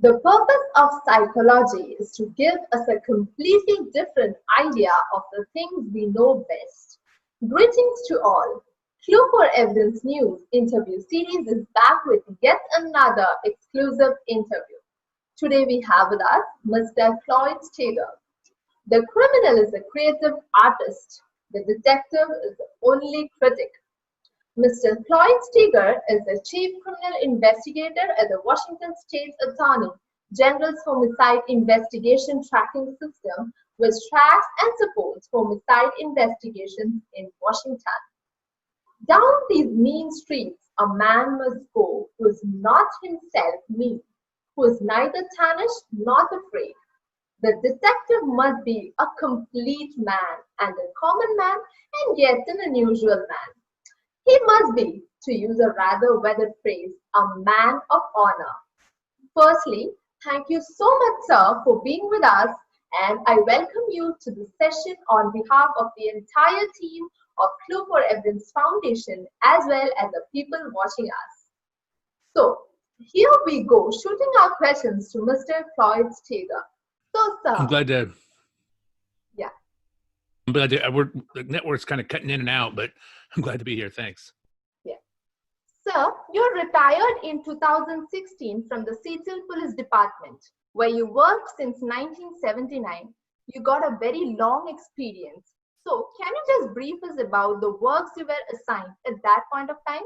The purpose of psychology is to give us a completely different idea of the things we know best. Greetings to all. Clue4 Evidence News interview series is back with yet another exclusive interview. Today we have with us Mr. Steiger. The criminal is a creative artist. The detective is the only critic. Mr. Steiger is the Chief Criminal Investigator at the Washington State Attorney General's Homicide Investigation Tracking System, which tracks and supports homicide investigations in Washington. Down these mean streets, a man must go who is not himself mean, who is neither tarnished nor afraid. The detective must be a complete man and a common man and yet an unusual man. He must be, to use a rather weathered phrase, a man of honor. Firstly, thank you so much, sir, for being with us, and I welcome you to the session on behalf of the entire team of Clue4 Evidence Foundation as well as the people watching us. So, here we go, shooting our questions to Mr. Steiger. So, sir. I'm glad to. Yeah. I'm glad to. The network's kind of cutting in and out, but I'm glad to be here. Thanks. Yeah. Sir, you retired in 2016 from the Seattle Police Department, where you worked since 1979. You got a very long experience. So, can you just brief us about the works you were assigned at that point of time?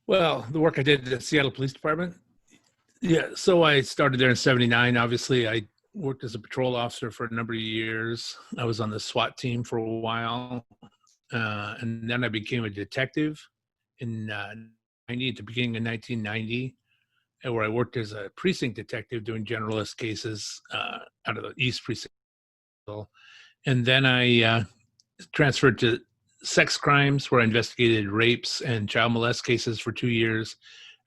Well, the work I did at the Seattle Police Department. Yeah, so I started there in '79. Obviously, I worked as a patrol officer for a number of years. I was on the SWAT team for a while. And then I became a detective in '90, at the beginning of 1990, where I worked as a precinct detective doing generalist cases out of the East Precinct. And then I transferred to sex crimes, where I investigated rapes and child molest cases for 2 years.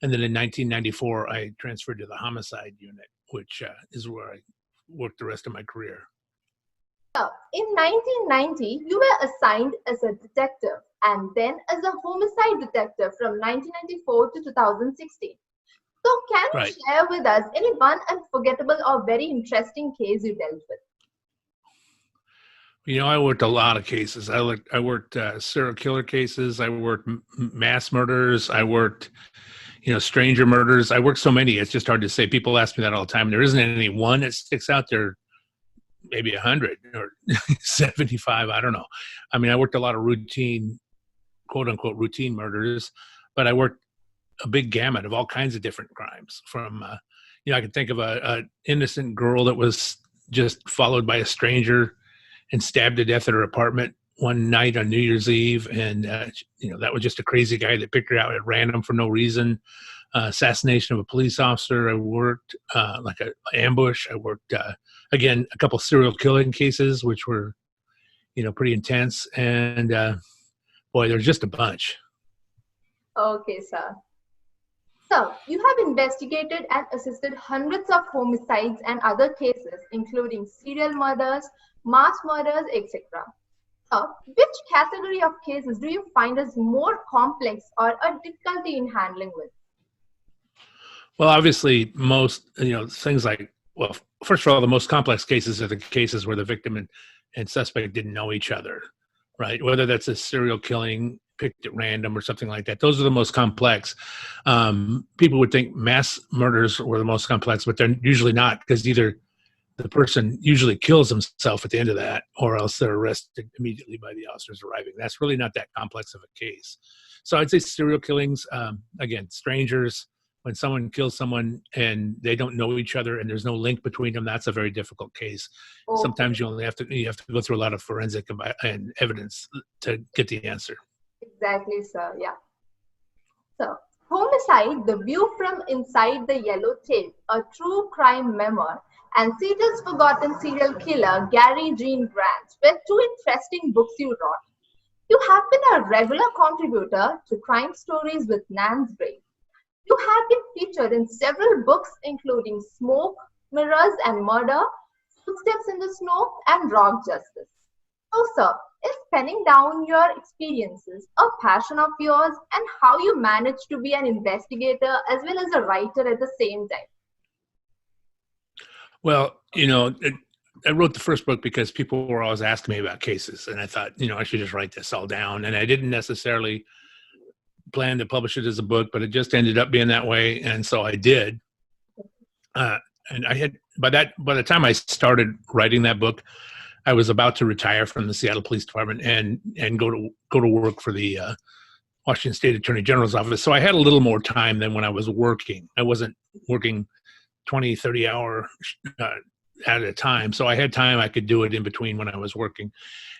And then in 1994, I transferred to the homicide unit, which is where I worked the rest of my career. So, in 1990, you were assigned as a detective and then as a homicide detective from 1994 to 2016. So, can you share with us any one unforgettable or very interesting case you dealt with? You know, I worked a lot of cases. I worked serial killer cases. I worked mass murders. I worked, stranger murders. I worked so many, it's just hard to say. People ask me that all the time. There isn't any one that sticks out there. Maybe 100 or 75. I don't know. I mean, I worked a lot of routine, quote unquote, routine murders, but I worked a big gamut of all kinds of different crimes. From, I could think of a innocent girl that was just followed by a stranger and stabbed to death at her apartment one night on New Year's Eve. And, that was just a crazy guy that picked her out at random for no reason. Assassination of a police officer. I worked like an ambush. I worked, again, a couple serial killing cases, which were, pretty intense. And boy, there's just a bunch. Okay, sir. So, you have investigated and assisted hundreds of homicides and other cases, including serial murders, mass murders, etc. So, which category of cases do you find as more complex or a difficulty in handling with? Well, obviously, most, things like, well, first of all, the most complex cases are the cases where the victim and suspect didn't know each other, right? Whether that's a serial killing picked at random or something like that. Those are the most complex. People would think mass murders were the most complex, but they're usually not, because either the person usually kills himself at the end of that, or else they're arrested immediately by the officers arriving. That's really not that complex of a case. So I'd say serial killings, again, strangers. When someone kills someone and they don't know each other and there's no link between them, that's a very difficult case. Okay. Sometimes you have to go through a lot of forensic and evidence to get the answer. Exactly, sir. Yeah. So, Homicide: The View from Inside the Yellow Tape, a true crime memoir, and Seattle's Forgotten Serial Killer, Gary Jean Grant, were two interesting books you wrote. You have been a regular contributor to Crime Stories with Nan's Grave. You have been featured in several books, including Smoke, Mirrors and Murder, Footsteps in the Snow, and Rock Justice. So, sir, is penning down your experiences a passion of yours, and how you manage to be an investigator as well as a writer at the same time? Well, I wrote the first book because people were always asking me about cases, and I thought, I should just write this all down. And I didn't necessarily plan to publish it as a book, but it just ended up being that way, and so I did. And I had by the time I started writing that book, I was about to retire from the Seattle Police Department and go to work for the Washington State Attorney General's office. So I had a little more time than when I was working. I wasn't working 20, 30 hour at a time. So I had time. I could do it in between when I was working.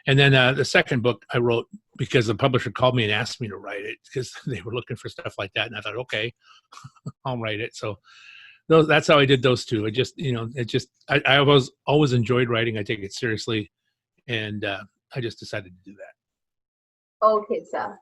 And then the second book I wrote because the publisher called me and asked me to write it because they were looking for stuff like that. And I thought, okay, I'll write it. So that's how I did those two. I always enjoyed writing. I take it seriously. And I just decided to do that. Okay, sir.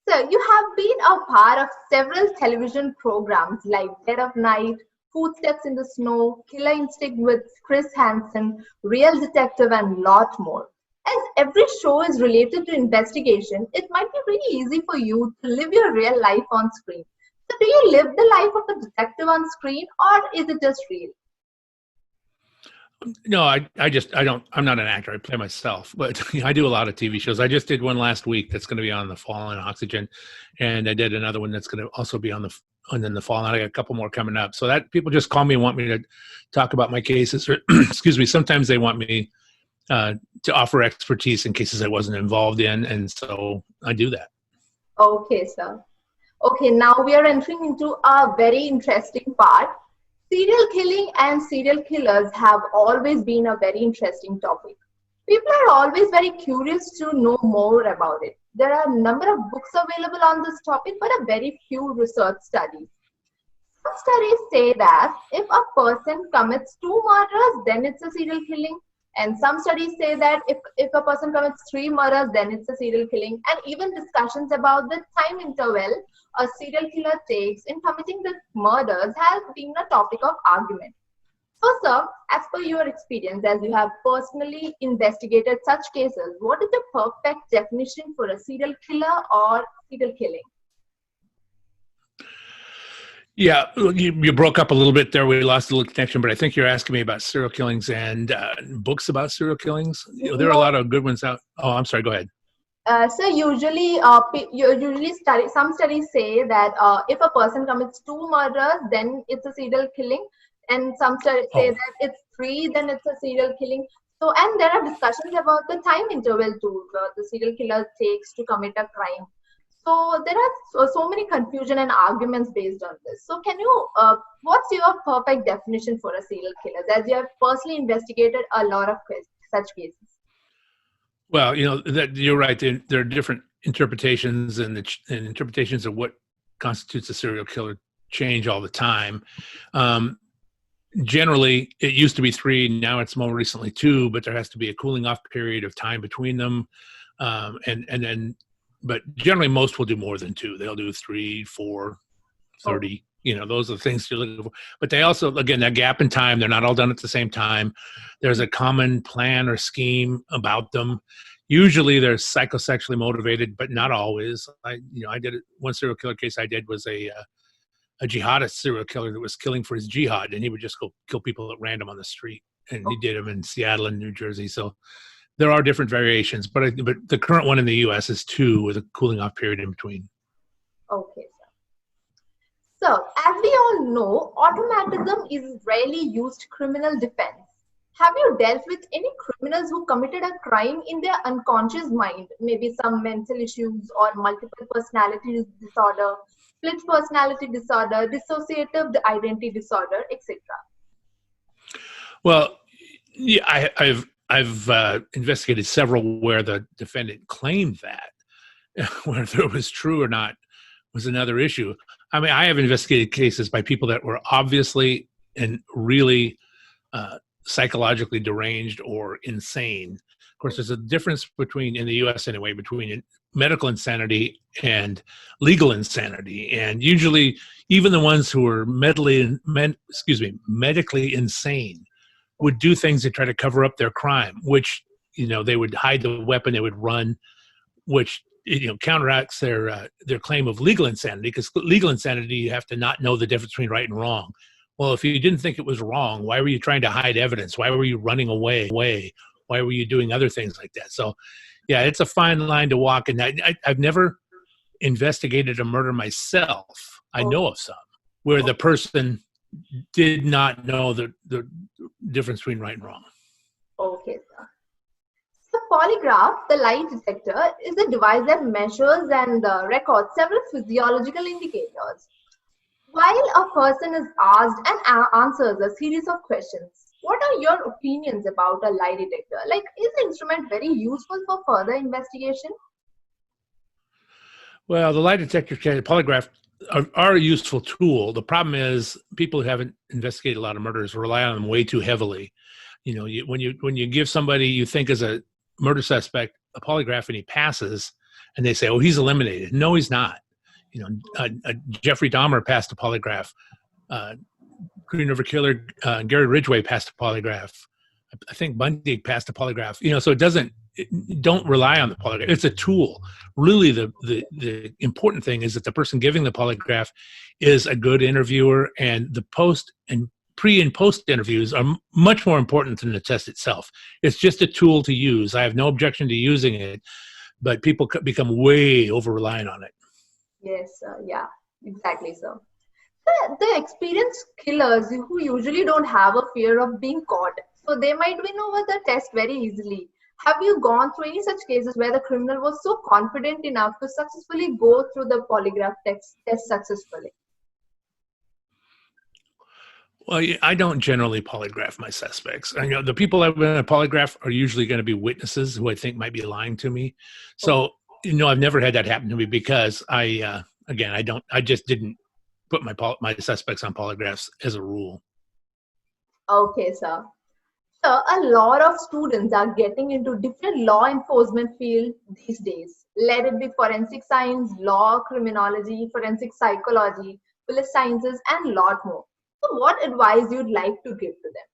So you have been a part of several television programs like Dead of Night, Footsteps in the Snow, Killer Instinct with Chris Hansen, Real Detective, and lot more. As every show is related to investigation, it might be really easy for you to live your real life on screen. So do you live the life of a detective on screen, or is it just real? No, I'm not an actor. I play myself, but I do a lot of TV shows. I just did one last week that's going to be on The Fall and Oxygen, and I did another one that's going to also be on The Fall, and I got a couple more coming up. So that people just call me and want me to talk about my cases, or excuse me, sometimes they want me to offer expertise in cases I wasn't involved in, and so I do that. Okay, sir. Okay, now we are entering into a very interesting part. Serial killing and serial killers have always been a very interesting topic. People are always very curious to know more about it. There are a number of books available on this topic, but a very few research studies. Some studies say that if a person commits 2 murders, then it's a serial killing. And some studies say that if a person commits 3 murders, then it's a serial killing. And even discussions about the time interval a serial killer takes in committing the murders has been a topic of argument. So, sir, as per your experience, as you have personally investigated such cases, what is the perfect definition for a serial killer or serial killing? Yeah, you broke up a little bit there. We lost a little connection, but I think you're asking me about serial killings and books about serial killings. There are a lot of good ones out. Oh, I'm sorry. Go ahead. So usually, some studies say that if a person commits 2 murders, then it's a serial killing, and some studies say that it's 3, then it's a serial killing. So, and there are discussions about the time interval too the serial killer takes to commit a crime. So there are so many confusion and arguments based on this. So can you, what's your perfect definition for a serial killer, as you have personally investigated a lot of such cases? Well, that you're right. There are different interpretations, and interpretations of what constitutes a serial killer change all the time. Generally, it used to be 3. Now it's more recently 2, but there has to be a cooling off period of time between them, and then. But generally, most will do more than 2. They'll do 3, 4, 30. Those are the things you're looking for. But they also, again, that gap in time, they're not all done at the same time. There's a common plan or scheme about them. Usually they're psychosexually motivated, but not always. I did one serial killer case I did was a jihadist serial killer that was killing for his jihad, and he would just go kill people at random on the street. And he did them in Seattle and New Jersey. So there are different variations, but the current one in the U.S. is 2 with a cooling off period in between. Okay, sir. So, as we all know, automatism is rarely used criminal defense. Have you dealt with any criminals who committed a crime in their unconscious mind, maybe some mental issues or multiple personality disorder, split personality disorder, dissociative identity disorder, etc.? Well, yeah, I've investigated several where the defendant claimed that. Whether it was true or not was another issue. I mean, I have investigated cases by people that were obviously and really psychologically deranged or insane. Of course, there's a difference between, in the U.S. anyway, between medical insanity and legal insanity. And usually, even the ones who are medically insane would do things to try to cover up their crime, which they would hide the weapon, they would run, which counteracts their claim of legal insanity, because legal insanity, you have to not know the difference between right and wrong. Well, if you didn't think it was wrong, why were you trying to hide evidence? Why were you running away? Why were you doing other things like that? So, yeah, it's a fine line to walk. And I've never investigated a murder myself. I know of some where the person did not know the difference between right and wrong. Okay, sir. The polygraph, the lie detector, is a device that measures and records several physiological indicators. While a person is asked and answers a series of questions, what are your opinions about a lie detector? Like, is the instrument very useful for further investigation? Well, the lie detector, polygraph are a useful tool. The problem is people who haven't investigated a lot of murders rely on them way too heavily. When you give somebody you think is a murder suspect a polygraph and he passes, and they say, "Oh, he's eliminated." No, he's not. Jeffrey Dahmer passed a polygraph. Green River Killer Gary Ridgway passed a polygraph. I think Bundy passed a polygraph. So don't rely on the polygraph. It's a tool. Really, the important thing is that the person giving the polygraph is a good interviewer, and the pre and post interviews are much more important than the test itself. It's just a tool to use. I have no objection to using it, but people become way over reliant on it. Yes, yeah, exactly so. The experienced killers who usually don't have a fear of being caught, so they might win over the test very easily. Have you gone through any such cases where the criminal was so confident enough to successfully go through the polygraph test successfully? Well, I don't generally polygraph my suspects. The people I'm going to polygraph are usually going to be witnesses who I think might be lying to me. So, I've never had that happen to me because I just didn't put my suspects on polygraphs as a rule. Okay, sir. So a lot of students are getting into different law enforcement field these days. Let it be forensic science, law, criminology, forensic psychology, police sciences, and a lot more. So what advice you'd like to give to them?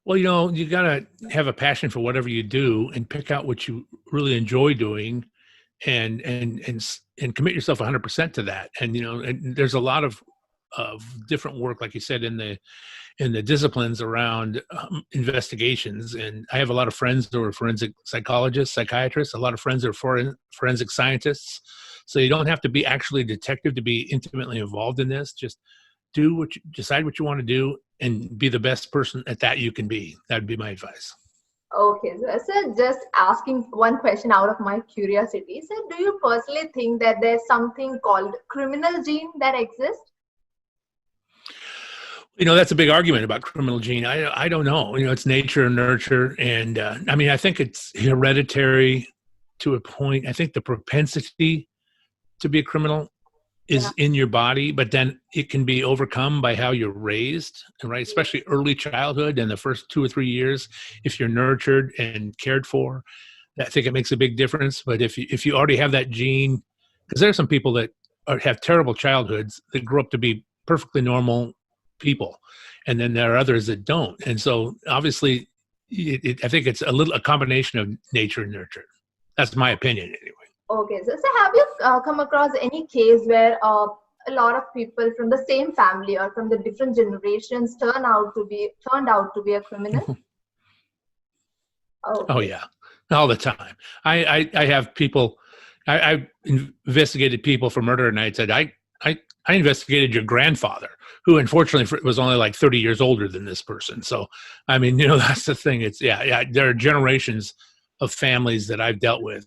Well, you got to have a passion for whatever you do and pick out what you really enjoy doing and commit yourself 100% to that. And there's a lot of different work, like you said, in the disciplines around investigations. And I have a lot of friends who are forensic psychologists, psychiatrists, a lot of friends who are forensic scientists. So you don't have to be actually a detective to be intimately involved in this. Just decide what you want to do and be the best person at that you can be. That'd be my advice. Okay, so just asking one question out of my curiosity. So do you personally think that there's something called criminal gene that exists? That's a big argument about criminal gene. I don't know. It's nature and nurture. And I think it's hereditary to a point. I think the propensity to be a criminal is in your body, but then it can be overcome by how you're raised, right? Especially early childhood and the first 2 or 3 years. If you're nurtured and cared for, I think it makes a big difference. But if you already have that gene, because there are some people that have terrible childhoods that grow up to be perfectly normal people, and then there are others that don't. And so obviously I think it's a combination of nature and nurture. That's my opinion anyway. Okay, so have you come across any case where a lot of people from the same family or from the different generations turned out to be a criminal? Oh yeah, all the time. I have people. I've investigated people for murder, and I said I investigated your grandfather, who unfortunately was only like 30 years older than this person. So that's the thing. It's there are generations of families that I've dealt with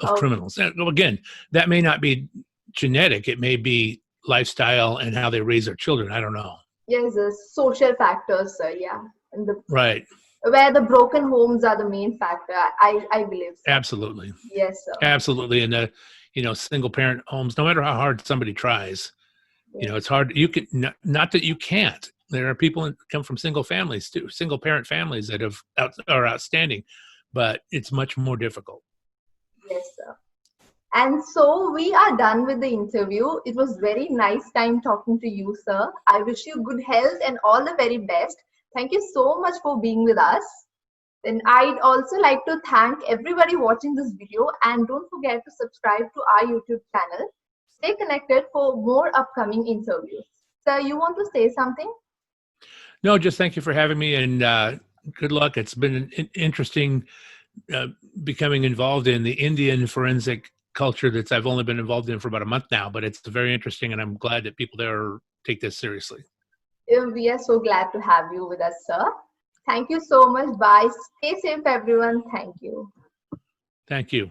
of criminals. And again, that may not be genetic. It may be lifestyle and how they raise their children. I don't know. Yes, the social factors, yeah. And right. Where the broken homes are the main factor, I believe so. Absolutely. Yes, sir. Absolutely. And the single parent homes, no matter how hard somebody tries, it's hard. You can not that you can't. There are people that come from single families too, single parent families that are outstanding, but it's much more difficult. Yes, sir. And so we are done with the interview. It was very nice time talking to you, sir. I wish you good health and all the very best. Thank you so much for being with us. Then I'd also like to thank everybody watching this video, and don't forget to subscribe to our YouTube channel. Stay connected for more upcoming interviews. Sir, you want to say something? No, just thank you for having me, and good luck. It's been interesting becoming involved in the Indian forensic culture that I've only been involved in for about a month now, but it's very interesting, and I'm glad that people there take this seriously. We are so glad to have you with us, sir. Thank you so much. Bye. Stay safe, everyone. Thank you. Thank you.